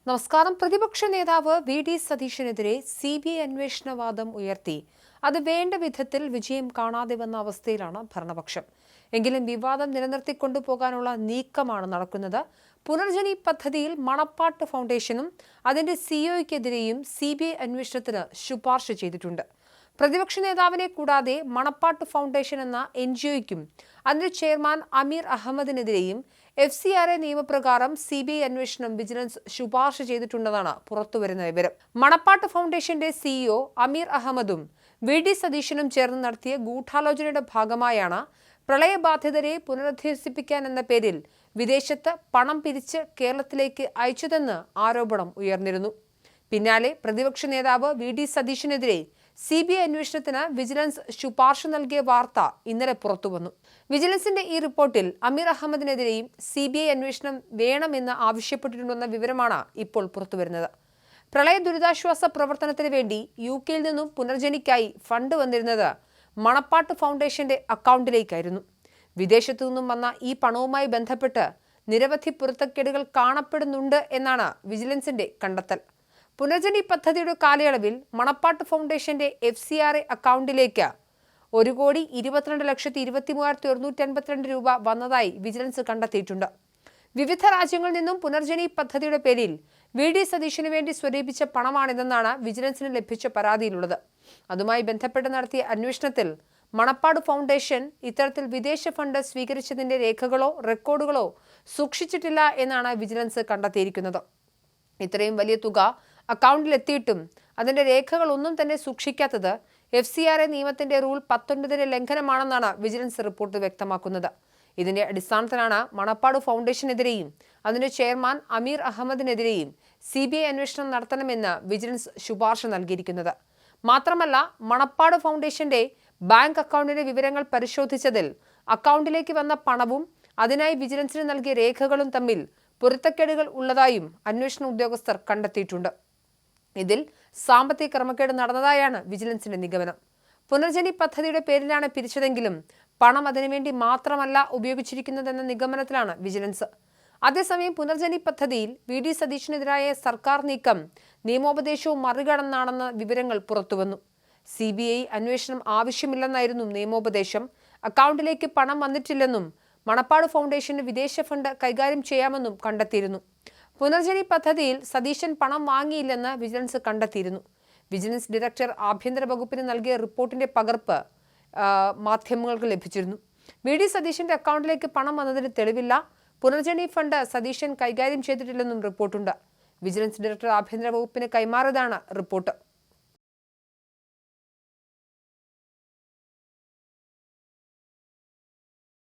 നമസ്കാരം. പ്രതിപക്ഷ നേതാവ് വി.ഡി. സതീശനെതിരെ CBI അന്വേഷണവാദം ഉയർത്തി. അത് വേണ്ട വിധത്തിൽ വിജയം കാണാതെ വന്ന അവസ്ഥയിലാണ് ഭരണപക്ഷം. എങ്കിലും വിവാദം നിലനിർത്തിക്കൊണ്ടുപോകാനുള്ള നീക്കമാണ് നടക്കുന്നത്. പുനർജനി പദ്ധതിയിൽ മണപ്പാട്ട് ഫൗണ്ടേഷനും അതിന്റെ സിഇഒയ്ക്കെതിരെയും CBI അന്വേഷണത്തിന് ശുപാർശ ചെയ്തിട്ടുണ്ട്. പ്രതിപക്ഷ നേതാവിനെ കൂടാതെ മണപ്പാട്ട് ഫൗണ്ടേഷൻ എന്ന NGOയ്ക്കും അതിന്റെ ചെയർമാൻ അമീർ അഹമ്മദിനെതിരെയും FCRA നിയമപ്രകാരം CBI അന്വേഷണം വിജിലൻസ് ശുപാർശ ചെയ്തിട്ടുണ്ടെന്നാണ് പുറത്തുവരുന്ന വിവരം. മണപ്പാട്ട് ഫൗണ്ടേഷന്റെ CEO അമീർ അഹമ്മദും വി.ഡി. സതീശനും ചേർന്ന് നടത്തിയ ഗൂഢാലോചനയുടെ ഭാഗമായാണ് പ്രളയബാധിതരെ പുനരധിവസിപ്പിക്കാൻ എന്ന പേരിൽ വിദേശത്ത് പണം പിരിച്ച് കേരളത്തിലേക്ക് അയച്ചതെന്ന് ആരോപണം ഉയർന്നിരുന്നു. പിന്നാലെ പ്രതിപക്ഷ നേതാവ് വി.ഡി. സതീശനെതിരെ CBI അന്വേഷണത്തിന് വിജിലൻസ് ശുപാർശ നൽകിയ വാർത്ത ഇന്നലെ പുറത്തുവന്നു. വിജിലൻസിന്റെ ഈ റിപ്പോർട്ടിൽ അമീർ അഹമ്മദിനെതിരെയും CBI അന്വേഷണം വേണമെന്ന് ആവശ്യപ്പെട്ടിട്ടുണ്ടെന്ന വിവരമാണ് ഇപ്പോൾ പുറത്തുവരുന്നത്. പ്രളയ ദുരിതാശ്വാസ പ്രവർത്തനത്തിന് വേണ്ടി UK നിന്നും പുനർജനിക്കായി ഫണ്ട് വന്നിരുന്നത് മണപ്പാട്ട് ഫൗണ്ടേഷന്റെ അക്കൗണ്ടിലേക്കായിരുന്നു. വിദേശത്തു നിന്നും വന്ന ഈ പണവുമായി ബന്ധപ്പെട്ട് നിരവധി പൊരുത്തക്കേടുകൾ കാണപ്പെടുന്നുണ്ട് എന്നാണ് വിജിലൻസിന്റെ കണ്ടെത്തൽ. പുനർജനി പദ്ധതിയുടെ കാലയളവിൽ മണപ്പാട്ട് ഫൗണ്ടേഷന്റെ FCRA അക്കൗണ്ടിലേക്ക് 1,22,23,152 രൂപ വന്നതായി വിജിലൻസ് കണ്ടെത്തിയിട്ടുണ്ട്. വിവിധ രാജ്യങ്ങളിൽ നിന്നും പുനർജനി പദ്ധതിയുടെ പേരിൽ വി.ഡി. സതീശന് വേണ്ടി സ്വരൂപിച്ച പണമാണിതെന്നാണ് വിജിലൻസിന് ലഭിച്ച പരാതിയിലുള്ളത്. അതുമായി ബന്ധപ്പെട്ട് നടത്തിയ അന്വേഷണത്തിൽ മണപ്പാട് ഫൗണ്ടേഷൻ ഇത്തരത്തിൽ വിദേശ ഫണ്ട് സ്വീകരിച്ചതിന്റെ രേഖകളോ റെക്കോർഡുകളോ സൂക്ഷിച്ചിട്ടില്ല എന്നാണ് വിജിലൻസ് കണ്ടെത്തിയിരിക്കുന്നത്. ഇത്രയും വലിയ തുക അക്കൗണ്ടിലെത്തിയിട്ടും അതിന്റെ രേഖകളൊന്നും തന്നെ സൂക്ഷിക്കാത്തത് FCRA നിയമത്തിന്റെ റൂൾ 19 ലംഘനമാണെന്നാണ് വിജിലൻസ് റിപ്പോർട്ട് വ്യക്തമാക്കുന്നത്. ഇതിന്റെ അടിസ്ഥാനത്തിലാണ് മണപ്പാട് ഫൗണ്ടേഷനെതിരെയും അതിന്റെ ചെയർമാൻ അമീർ അഹമ്മദിനെതിരെയും CBI അന്വേഷണം നടത്തണമെന്ന് വിജിലൻസ് ശുപാർശ നൽകിയിരിക്കുന്നത്. മാത്രമല്ല, മണപ്പാട് ഫൗണ്ടേഷന്റെ ബാങ്ക് അക്കൗണ്ടിന്റെ വിവരങ്ങൾ പരിശോധിച്ചതിൽ അക്കൗണ്ടിലേക്ക് വന്ന പണവും അതിനായി വിജിലൻസിന് നൽകിയ രേഖകളും തമ്മിൽ പൊരുത്തക്കേടുകൾ ഉള്ളതായും അന്വേഷണ ഉദ്യോഗസ്ഥർ കണ്ടെത്തിയിട്ടുണ്ട്. ഇതിൽ സാമ്പത്തിക ക്രമക്കേട് നടന്നതായാണ് വിജിലൻസിന്റെ നിഗമനം. പുനർജനി പദ്ധതിയുടെ പേരിലാണ് പിരിച്ചതെങ്കിലും പണം അതിനുവേണ്ടി മാത്രമല്ല ഉപയോഗിച്ചിരിക്കുന്നതെന്ന നിഗമനത്തിലാണ് വിജിലൻസ്. അതേസമയം പുനർജനി പദ്ധതിയിൽ വി.ഡി. സതീശനെതിരായ സർക്കാർ നീക്കം നിയമോപദേശവും മറികടന്നാണെന്ന വിവരങ്ങൾ പുറത്തുവന്നു. CBI അന്വേഷണം ആവശ്യമില്ലെന്നായിരുന്നു നിയമോപദേശം. അക്കൗണ്ടിലേക്ക് പണം വന്നിട്ടില്ലെന്നും മണപ്പാട് ഫൗണ്ടേഷന് വിദേശ ഫണ്ട് കൈകാര്യം ചെയ്യാമെന്നും കണ്ടെത്തിയിരുന്നു. പുനർജനി പദ്ധതിയിൽ സതീശൻ പണം വാങ്ങിയില്ലെന്ന് വിജിലൻസ് കണ്ടെത്തിയിരുന്നു. വിജിലൻസ് ഡയറക്ടർ ആഭ്യന്തര വകുപ്പിന് നൽകിയ റിപ്പോർട്ടിന്റെ പകർപ്പ് മാധ്യമങ്ങൾക്ക് ലഭിച്ചിരുന്നു. വി.ഡി. സതീശന്റെ അക്കൗണ്ടിലേക്ക് പണം വന്നതിന് തെളിവില്ല. പുനർജനി ഫണ്ട് സതീശൻ കൈകാര്യം ചെയ്തിട്ടില്ലെന്നും റിപ്പോർട്ടുണ്ട്. വിജിലൻസ് ഡയറക്ടർ ആഭ്യന്തര വകുപ്പിന് കൈമാറിയതാണ് റിപ്പോർട്ട്.